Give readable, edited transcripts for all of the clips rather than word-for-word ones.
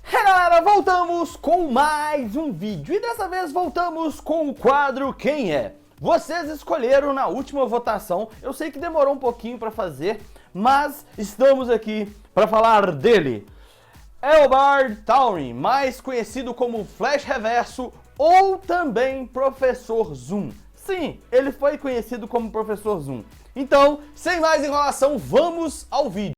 E galera, voltamos com mais um vídeo e dessa vez voltamos com o quadro Quem É? Vocês escolheram na última votação, eu sei que demorou um pouquinho para fazer, mas estamos aqui para falar dele. Eobard Tawny, mais conhecido como Flash Reverso ou também Professor Zoom. Sim, ele foi conhecido como Professor Zoom. Então, sem mais enrolação, vamos ao vídeo.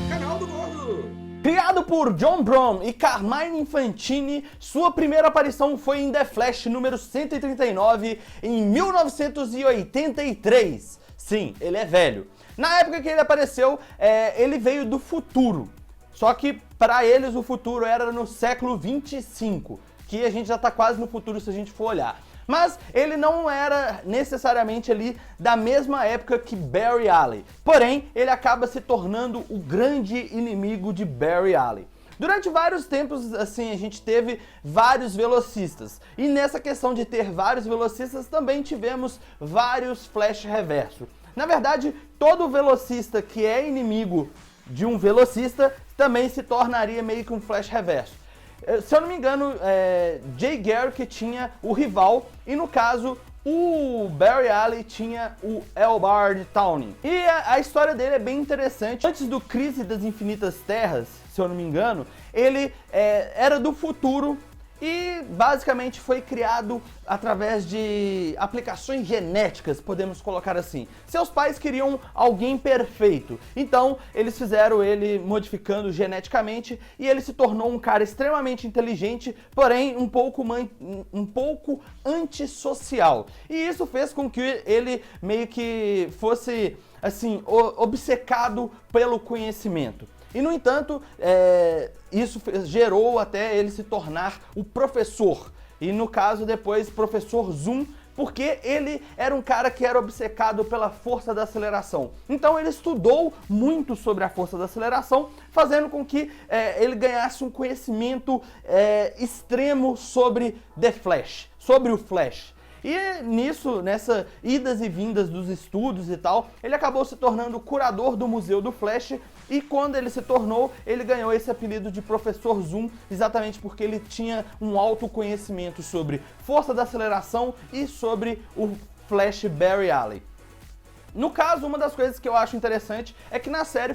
Canal do Gordo! Criado por John Byrne e Carmine Infantini, sua primeira aparição foi em The Flash número 139 em 1983. Sim, ele é velho. Na época que ele apareceu, ele veio do futuro. Só que para eles o futuro era no século 25, que a gente já está quase no futuro se a gente for olhar. Mas ele não era necessariamente ali da mesma época que Barry Allen. Porém, ele acaba se tornando o grande inimigo de Barry Allen. Durante vários tempos, assim, a gente teve vários velocistas. E nessa questão de ter vários velocistas, também tivemos vários Flash Reverso. Na verdade, todo velocista que é inimigo de um velocista também se tornaria meio que um Flash Reverso. Se eu não me engano, Jay Garrick tinha o rival e no caso o Barry Allen tinha o Eobard Tawny. E a história dele é bem interessante. Antes do Crise das Infinitas Terras, se eu não me engano, ele era do futuro e basicamente foi criado através de aplicações genéticas, podemos colocar assim. Seus pais queriam alguém perfeito, então eles fizeram ele modificando geneticamente e ele se tornou um cara extremamente inteligente, porém um pouco antissocial. E isso fez com que ele meio que fosse assim, obcecado pelo conhecimento. E, no entanto, isso gerou até ele se tornar o professor. E, no caso, depois, professor Zoom, porque ele era um cara que era obcecado pela força da aceleração. Então, ele estudou muito sobre a força da aceleração, fazendo com que ele ganhasse um conhecimento extremo sobre The Flash, sobre o Flash. E nessa idas e vindas dos estudos e tal, ele acabou se tornando o curador do Museu do Flash e quando ele se tornou, ele ganhou esse apelido de Professor Zoom, exatamente porque ele tinha um alto conhecimento sobre força da aceleração e sobre o Flash Barry Allen. No caso, uma das coisas que eu acho interessante é que na série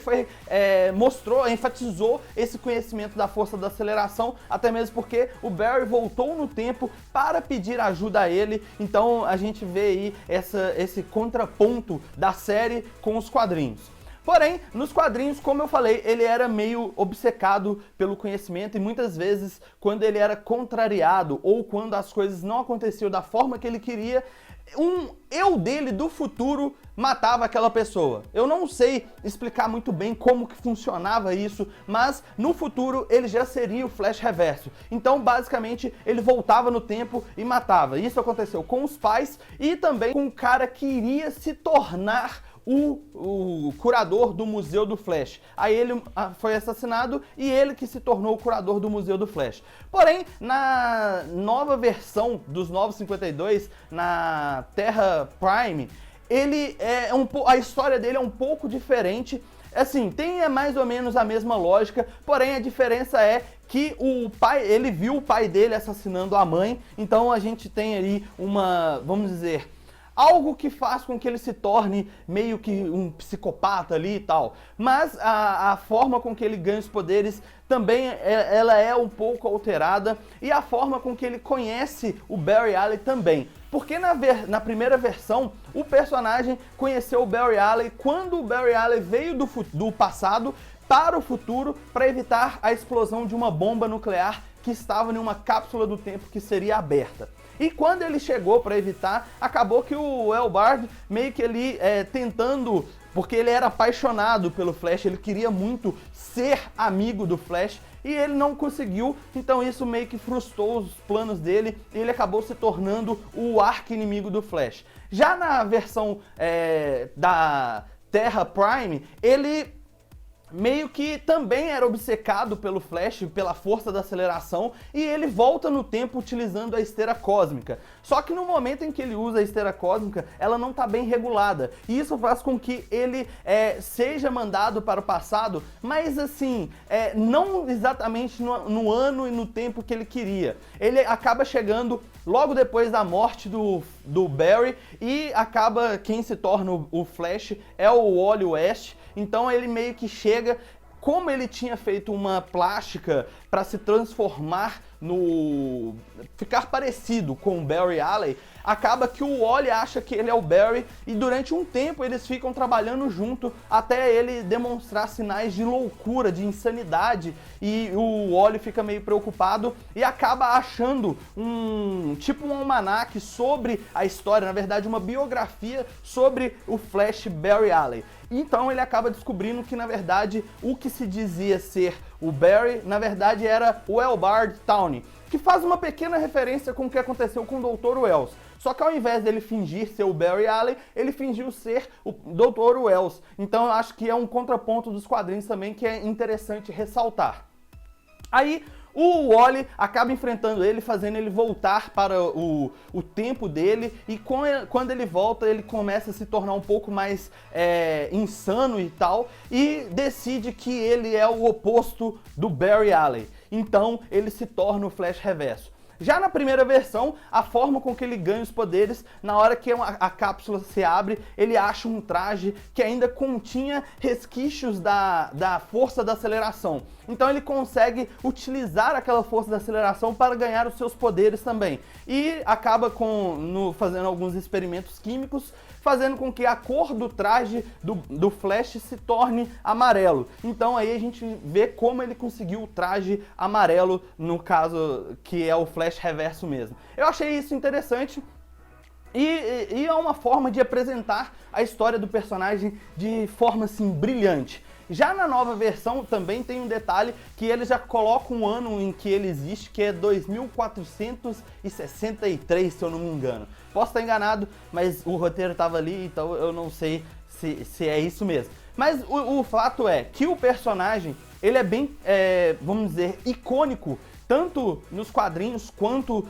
enfatizou esse conhecimento da força da aceleração, até mesmo porque o Barry voltou no tempo para pedir ajuda a ele, então a gente vê aí esse contraponto da série com os quadrinhos. Porém, nos quadrinhos, como eu falei, ele era meio obcecado pelo conhecimento e muitas vezes, quando ele era contrariado ou quando as coisas não aconteciam da forma que ele queria, um eu dele do futuro matava aquela pessoa. Eu não sei explicar muito bem como que funcionava isso, mas no futuro ele já seria o Flash Reverso. Então, basicamente, ele voltava no tempo e matava. Isso aconteceu com os pais e também com o cara que iria se tornar o curador do Museu do Flash. Aí ele foi assassinado e ele que se tornou o curador do Museu do Flash. Porém, na nova versão dos Novos 52, na Terra Prime, a história dele é um pouco diferente. Assim, tem mais ou menos a mesma lógica, porém a diferença é que ele viu o pai dele assassinando a mãe, então a gente tem ali vamos dizer, algo que faz com que ele se torne meio que um psicopata ali e tal. Mas a forma com que ele ganha os poderes também ela é um pouco alterada. E a forma com que ele conhece o Barry Allen também. Porque na primeira versão, o personagem conheceu o Barry Allen quando o Barry Allen veio do passado para o futuro para evitar a explosão de uma bomba nuclear que estava em uma cápsula do tempo que seria aberta. E quando ele chegou para evitar, acabou que o Eobard meio que ele tentando, porque ele era apaixonado pelo Flash, ele queria muito ser amigo do Flash e ele não conseguiu, então isso meio que frustrou os planos dele e ele acabou se tornando o arqui-inimigo do Flash. Já na versão da Terra Prime, ele meio que também era obcecado pelo Flash, pela força da aceleração, e ele volta no tempo utilizando a esteira cósmica. Só que no momento em que ele usa a esteira cósmica, ela não está bem regulada, e isso faz com que ele seja mandado para o passado, mas assim, não exatamente no ano e no tempo que ele queria. Ele acaba chegando logo depois da morte do Barry, e acaba, quem se torna o Flash é o Wally West. Então ele meio que chega, como ele tinha feito uma plástica para se transformar ficar parecido com o Barry Allen, acaba que o Wally acha que ele é o Barry, e durante um tempo eles ficam trabalhando junto até ele demonstrar sinais de loucura, de insanidade, e o Wally fica meio preocupado e acaba achando um almanaque sobre a história, na verdade uma biografia sobre o Flash Barry Allen. Então ele acaba descobrindo que, na verdade, o que se dizia ser o Barry, na verdade era o Eobard Tawny, que faz uma pequena referência com o que aconteceu com o Dr. Wells. Só que ao invés dele fingir ser o Barry Allen, ele fingiu ser o Dr. Wells. Então eu acho que é um contraponto dos quadrinhos também que é interessante ressaltar. Aí o Wally acaba enfrentando ele, fazendo ele voltar para o tempo dele, e quando ele volta, ele começa a se tornar um pouco mais insano e tal, e decide que ele é o oposto do Barry Allen. Então ele se torna o Flash Reverso. Já na primeira versão, a forma com que ele ganha os poderes, na hora que a cápsula se abre, ele acha um traje que ainda continha resquícios da força da aceleração. Então ele consegue utilizar aquela força da aceleração para ganhar os seus poderes também. E acaba fazendo alguns experimentos químicos, fazendo com que a cor do traje do Flash se torne amarelo. Então aí a gente vê como ele conseguiu o traje amarelo, no caso que é o Flash Reverso mesmo. Eu achei isso interessante. E é uma forma de apresentar a história do personagem de forma assim brilhante. Já na nova versão também tem um detalhe que ele já coloca um ano em que ele existe, que é 2463, se eu não me engano. Posso estar enganado, mas o roteiro estava ali, então eu não sei se é isso mesmo. Mas o fato é que o personagem, ele é bem, vamos dizer, icônico, tanto nos quadrinhos quanto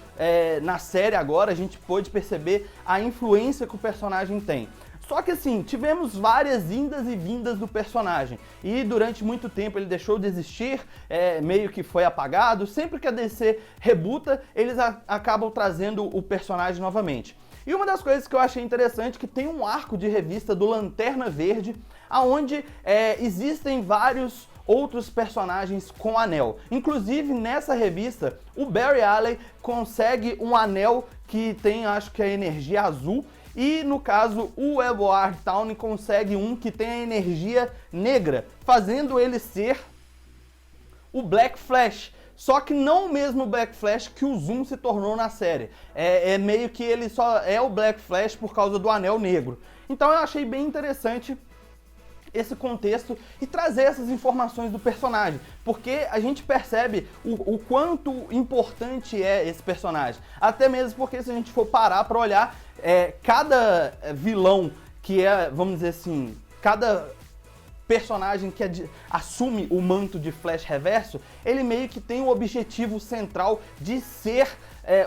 na série agora. A gente pôde perceber a influência que o personagem tem. Só que assim, tivemos várias indas e vindas do personagem, e durante muito tempo ele deixou de existir, meio que foi apagado. Sempre que a DC rebuta, eles acabam trazendo o personagem novamente. E uma das coisas que eu achei interessante é que tem um arco de revista do Lanterna Verde, onde existem vários outros personagens com anel. Inclusive nessa revista, o Barry Allen consegue um anel que tem, acho que a energia azul, e no caso o Eobard Tawny consegue um que tem a energia negra, fazendo ele ser o Black Flash. Só que não o mesmo Black Flash que o Zoom se tornou na série. Meio que ele só é o Black Flash por causa do anel negro. Então eu achei bem interessante esse contexto e trazer essas informações do personagem, porque a gente percebe o quanto importante é esse personagem. Até mesmo porque, se a gente for parar para olhar, cada vilão que vamos dizer assim, cada personagem que assume o manto de Flash Reverso, ele meio que tem o objetivo central de ser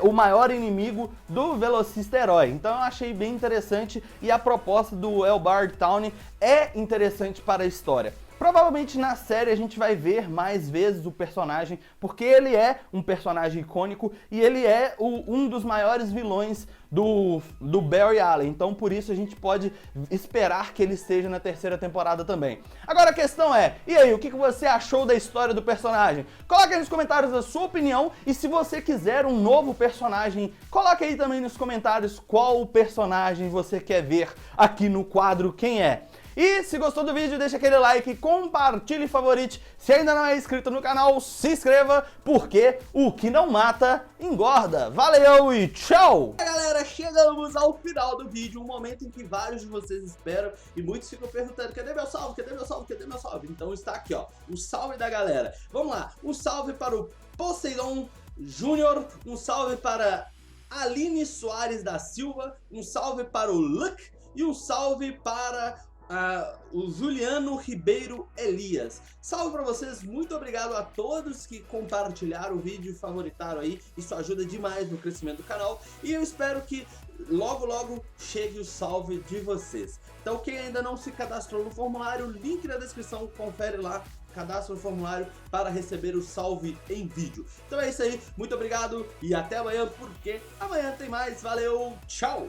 o maior inimigo do velocista herói. Então eu achei bem interessante, e a proposta do Eobard Tawny é interessante para a história. Provavelmente na série a gente vai ver mais vezes o personagem, porque ele é um personagem icônico e ele é um dos maiores vilões do Barry Allen. Então por isso a gente pode esperar que ele esteja na terceira temporada também. Agora a questão é, e aí, o que você achou da história do personagem? Coloque aí nos comentários a sua opinião, e se você quiser um novo personagem, coloque aí também nos comentários qual personagem você quer ver aqui no quadro Quem É? E se gostou do vídeo, deixa aquele like, compartilhe e favorite. Se ainda não é inscrito no canal, se inscreva, porque o que não mata, engorda. Valeu e tchau! Galera, chegamos ao final do vídeo, um momento em que vários de vocês esperam e muitos ficam perguntando: cadê meu salve, cadê meu salve, cadê meu salve? Então está aqui, ó, o salve da galera. Vamos lá, um salve para o Poseidon Júnior, um salve para Aline Soares da Silva, um salve para o Luck e um salve para o Juliano Ribeiro Elias. Salve pra vocês, muito obrigado a todos que compartilharam o vídeo e favoritaram aí, isso ajuda demais no crescimento do canal e eu espero que logo logo chegue o salve de vocês. Então quem ainda não se cadastrou no formulário, link na descrição, confere lá, cadastra no formulário para receber o salve em vídeo. Então é isso aí, muito obrigado e até amanhã, porque amanhã tem mais, valeu, tchau!